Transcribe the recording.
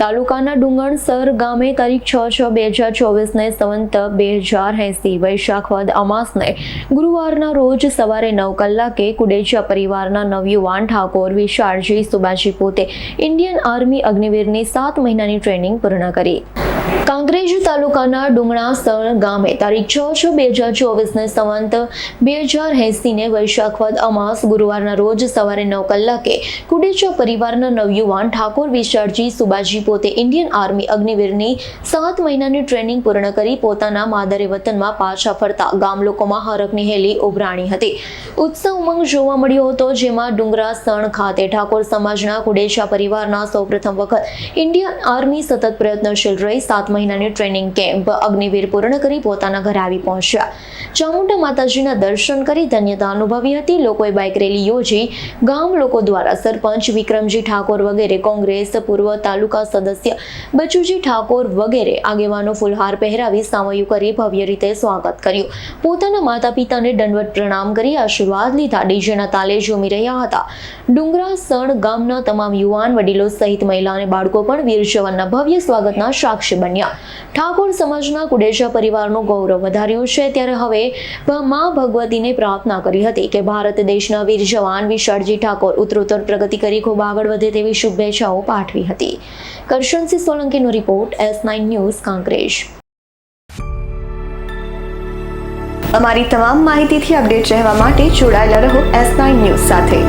તાલુકાના ડુંગણસર ગામે તારીખ 6/6/2024 સંવંત 2080 વૈશાખ વદ અમાસને ગુરુવારના રોજ સવારે 9 કલાકે કુડેચા પરિવારના નવયુવાન ઠાકોર વિશાળજી સુબાજી પોતે ઇન્ડિયન આર્મી અગ્નિવીરની 7 મહિનાની ટ્રેનિંગ પૂર્ણ કરી. કાંકરેજ તાલુકાના ડુંગણાસર ગામે તારીખ 6/6/2024 સંવંત 2080 ને વૈશાખ વદ અમાસ ગુરુવારના રોજ સવારે 9 કલાકે કુડેચા પરિવારના નવયુવાન ઠાકોર વિશાળજી સુબાજી પોતે ઇન્ડિયન આર્મી અગ્નિવીરની 7 મહિનાની ટ્રેનિંગ પૂર્ણ કરી પોતાના માદરે વતનમાં પાછા ફરતા ગામ લોકોમાં હરખની હેલી ઉભરાણી હતી. ઉત્સાહ ઉમંગ જોવા મળ્યો હતો, જેમાં ડુંગરાસણ ખાતે ઠાકોર સમાજના કુડેચા પરિવારના સૌપ્રથમ વખત ઇન્ડિયન આર્મી સતત પ્રયત્નશીલ રહી 7 મહિનાની ટ્રેનિંગ કેમ્પ અગ્નિવીર પૂર્ણ કરી પોતાના ઘરે આવી પહોંચ્યા. ચામુંડા માતાજીના દર્શન કરી ધન્યતા અનુભવી હતી. લોકોએ બાઇક રેલી યોજી ગામ લોકો દ્વારા સરપંચ વિક્રમજી ઠાકોર વગેરે, કોંગ્રેસ પૂર્વ તાલુકા સદસ્ય બચુજી ઠાકોર વગેરે આગેવાનો ફૂલહાર પહેરાવી સામયું કરી ભવ્ય રીતે સ્વાગત કર્યું. પોતાના માતા પિતાને દંડવત પ્રણામ કરી આશીર્વાદ લીધા. ડીજેના તાલે ઝૂમી રહ્યા હતા. ડુંગરાસણ ગામના તમામ યુવાન વડીલો સહિત મહિલા અને બાળકો પણ વીર જવાનના ભવ્ય સ્વાગતના સાક્ષી બન્યા. ઠાકોર સમાજના કુડેચા પરિવારનું ગૌરવ વધાર્યું છે. ત્યારે હવે મા ભગવતીને પ્રાર્થના કરી હતી કે ભારત દેશના વીર જવાન વિશાળજી ઠાકોર ઉત્તરોત્તર પ્રગતિ કરી ખૂબ આગળ વધે તેવી શુભેચ્છાઓ પાઠવી હતી. કરશનસિંહ સોલંકીનો રિપોર્ટ, S9 ન્યૂઝ, કાંકરેજ. અમારી તમામ માહિતીથી અપડેટ રહેવા માટે જોડાયેલા રહો S9 ન્યૂઝ સાથે.